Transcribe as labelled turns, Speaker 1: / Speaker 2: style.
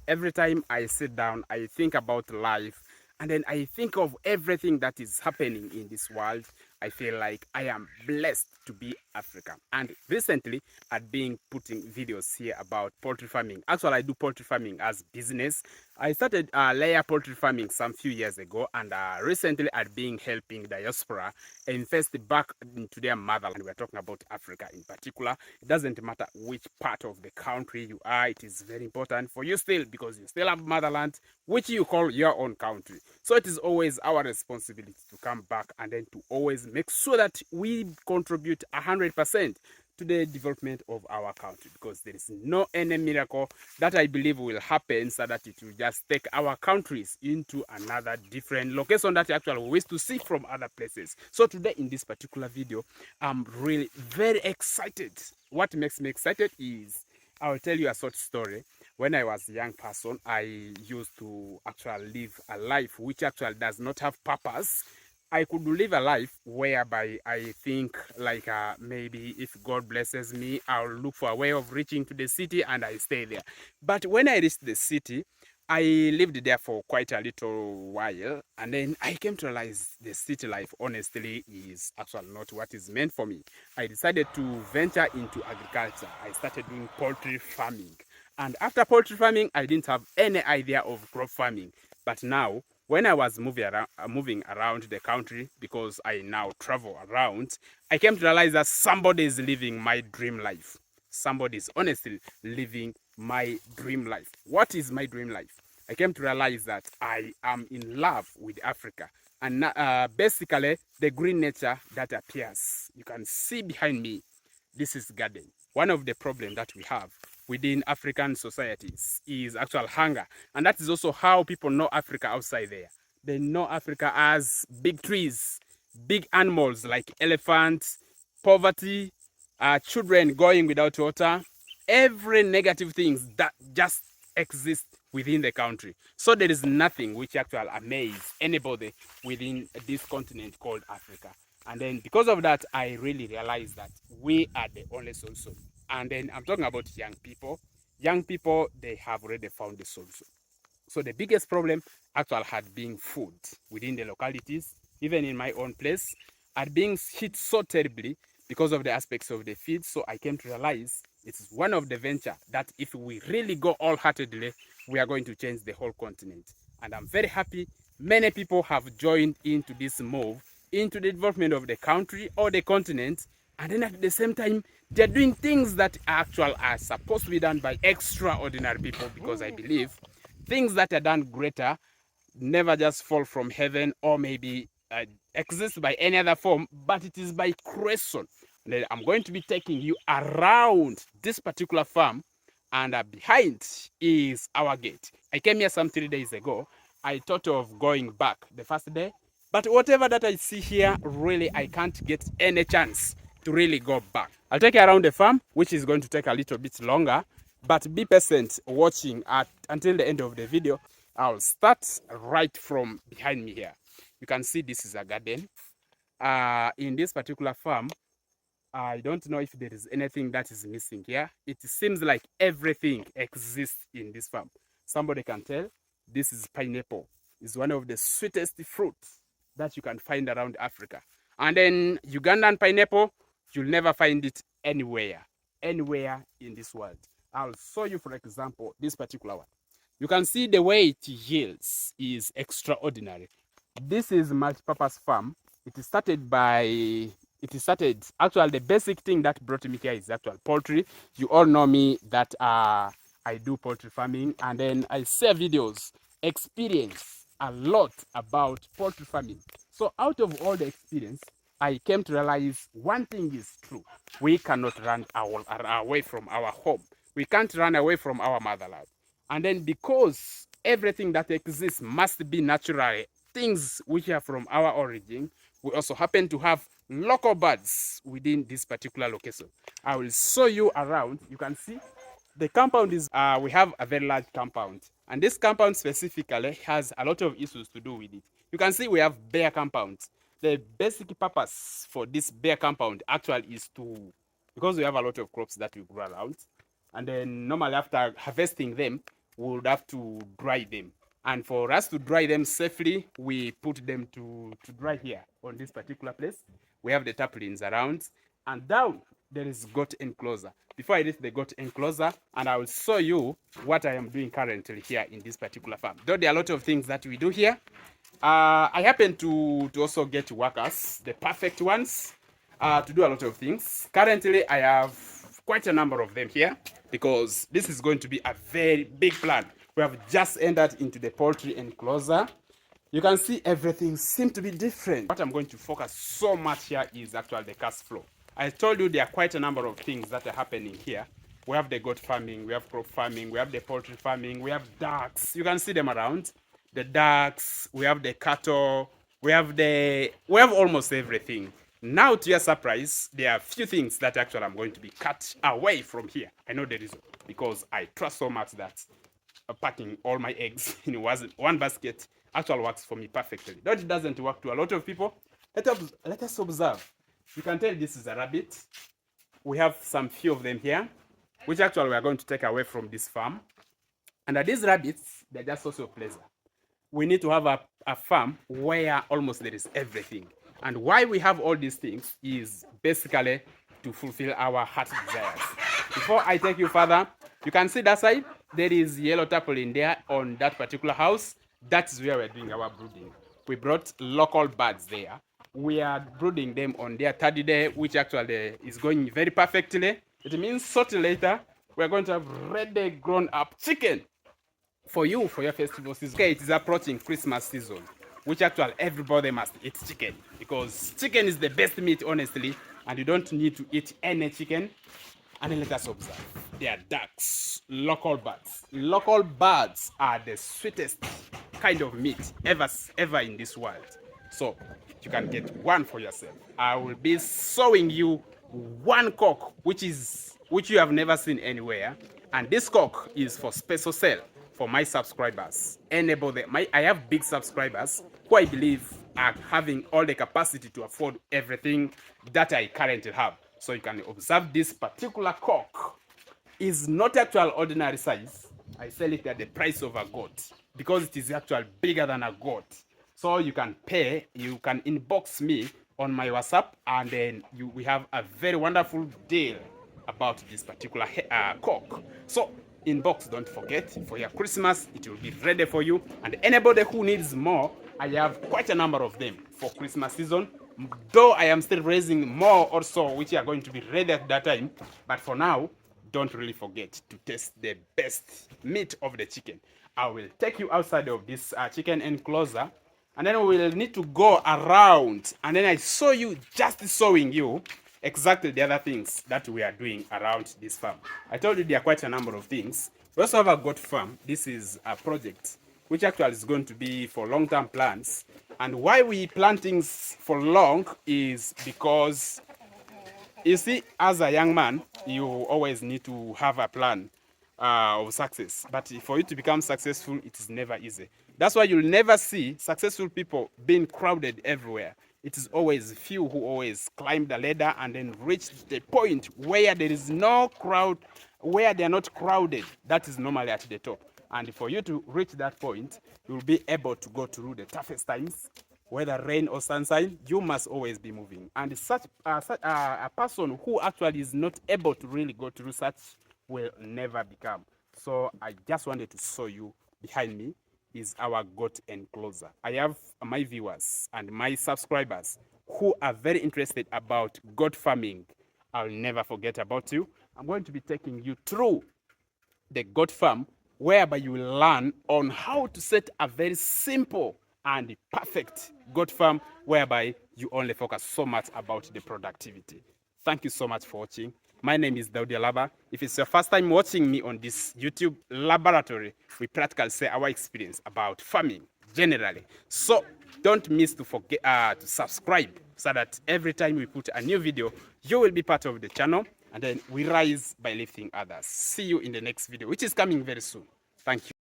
Speaker 1: Every time I sit down, I think about life, and then I think of everything that is happening in this world. I feel like I am blessed to be African. And recently, I've been putting videos here about poultry farming. Actually, I do poultry farming as business. I started layer poultry farming some few years ago, and recently I've been helping diaspora invest back into their motherland. We're talking about Africa in particular. It doesn't matter which part of the country you are. It is very important for you still, because you still have motherland, which you call your own country. So it is always our responsibility to come back and then to always make sure that we contribute 100% to the development of our country, because there is no any miracle that I believe will happen so that it will just take our countries into another different location that actually we wish to see from other places. So today in this particular video, I'm really very excited. What makes me excited is I will tell you a short story. When I was a young person, I used to actually live a life which actually does not have purpose. I could live a life whereby I think like maybe if God blesses me, I'll look for a way of reaching to the city and I stay there. But when I reached the city, I lived there for quite a little while, and then I came to realize the city life honestly is actually not what is meant for me. I decided to venture into agriculture. I started doing poultry farming. And after poultry farming, I didn't have any idea of crop farming. But now, when I was moving around the country, because I now travel around, I came to realize that somebody is living my dream life. Somebody is honestly living my dream life. What is my dream life? I came to realize that I am in love with Africa. And basically, the green nature that appears. You can see behind me, this is garden. One of the problems that we have within African societies is actual hunger. And that is also how people know Africa outside there. They know Africa as big trees, big animals like elephants, poverty, children going without water, every negative things that just exist within the country. So there is nothing which actually amaze anybody within this continent called Africa. And then because of that, I really realized that we are the only solution. And then I'm talking about young people. Young people, they have already found the solution. So the biggest problem actually had been food within the localities, even in my own place, had been hit so terribly because of the aspects of the feed. So I came to realize it's one of the venture that if we really go all-heartedly, we are going to change the whole continent. And I'm very happy many people have joined into this move, into the development of the country or the continent. And then at the same time, they're doing things that actually are supposed to be done by extraordinary people, because I believe things that are done greater never just fall from heaven or maybe exist by any other form, but it is by creation. And then I'm going to be taking you around this particular farm, and behind is our gate. I came here some 3 days ago. I thought of going back the first day, but whatever that I see here, really, I can't get any chance to really go back. I'll take you around the farm, which is going to take a little bit longer, but be patient watching until the end of the video. I'll start right from behind me here. You can see this is a garden. In this particular farm, I don't know if there is anything that is missing here. It seems like everything exists in this farm. Somebody can tell this is pineapple. It's one of the sweetest fruits that you can find around Africa. And then Ugandan pineapple, you'll never find it anywhere in this world. I'll show you, for example, this particular one. You can see the way it yields is extraordinary. This is multi-purpose farm. Actually, the basic thing that brought me here is actual poultry. You all know me that I do poultry farming, and then I share videos, experience a lot about poultry farming. So out of all the experience, I came to realize one thing is true. We cannot run away from our home. We can't run away from our motherland. And then because everything that exists must be natural, things which are from our origin, we also happen to have local birds within this particular location. I will show you around. You can see the compound is, we have a very large compound. And this compound specifically has a lot of issues to do with it. You can see we have bare compounds. The basic purpose for this bare compound actually is to, because we have a lot of crops that we grow around, and then normally after harvesting them, we would have to dry them. And for us to dry them safely, we put them to dry here on this particular place. We have the tarpaulins around, and down there is goat enclosure. Before I reach the goat enclosure, and I will show you what I am doing currently here in this particular farm. Though there are a lot of things that we do here, I happen to also get workers, the perfect ones, to do a lot of things. Currently, I have quite a number of them here because this is going to be a very big plan. We have just entered into the poultry enclosure. You can see everything seems to be different. What I'm going to focus so much here is actually the cash flow. I told you there are quite a number of things that are happening here. We have the goat farming, we have crop farming, we have the poultry farming, we have ducks. You can see them around. The ducks, we have the cattle, we have almost everything. Now, to your surprise, there are a few things that actually I'm going to be cut away from here. I know the reason, because I trust so much that packing all my eggs in one basket actually works for me perfectly. That doesn't work to a lot of people. Let us observe. You can tell this is a rabbit. We have some few of them here, which actually we are going to take away from this farm. And these rabbits, they're just also a pleasure. We need to have a farm where almost there is everything. And why we have all these things is basically to fulfill our heart desires. Before I take you further, you can see that side, there is yellow tarpaulin there on that particular house. That's where we're doing our brooding. We brought local birds there. We are brooding them on their third day, which actually is going very perfectly. It means shortly later, we're going to have ready grown up chicken for you, for your festival season. Okay, it is approaching Christmas season, which actually everybody must eat chicken, because chicken is the best meat, honestly, and you don't need to eat any chicken. And then let us observe. They are ducks, local birds. Local birds are the sweetest kind of meat ever in this world. So you can get one for yourself. I will be showing you one cock, which you have never seen anywhere. And this cock is for special sale for my subscribers. I have big subscribers who I believe are having all the capacity to afford everything that I currently have. So you can observe this particular cock is not actual ordinary size. I sell it at the price of a goat because it is actually bigger than a goat. So you can pay, you can inbox me on my WhatsApp, and then we have a very wonderful deal about this particular cock. So inbox, don't forget, for your Christmas, it will be ready for you. And anybody who needs more, I have quite a number of them for Christmas season. Though I am still raising more also, which are going to be ready at that time. But for now, don't really forget to taste the best meat of the chicken. I will take you outside of this chicken enclosure, and then we will need to go around. And then I show you, just showing you exactly the other things that we are doing around this farm. I told you there are quite a number of things. We also have a goat farm. This is a project which actually is going to be for long-term plans. And why we plant things for long is because, you see, as a young man, you always need to have a plan of success. But for you to become successful, it is never easy. That's why you'll never see successful people being crowded everywhere. It is always few who always climb the ladder and then reach the point where there is no crowd, where they are not crowded. That is normally at the top. And for you to reach that point, you'll be able to go through the toughest times, whether rain or sunshine. You must always be moving. And such a person who actually is not able to really go through such will never become. So I just wanted to show you behind me is our goat enclosure. I have my viewers and my subscribers who are very interested about goat farming. I'll never forget about you. I'm going to be taking you through the goat farm, whereby you will learn on how to set a very simple and perfect goat farm, whereby you only focus so much about the productivity. Thank you so much for watching. My name is Daudi Alaba. If it's your first time watching me on this YouTube laboratory, we practically say our experience about farming generally. So don't miss to forget to subscribe, so that every time we put a new video, you will be part of the channel. And then we rise by lifting others. See you in the next video, which is coming very soon. Thank you.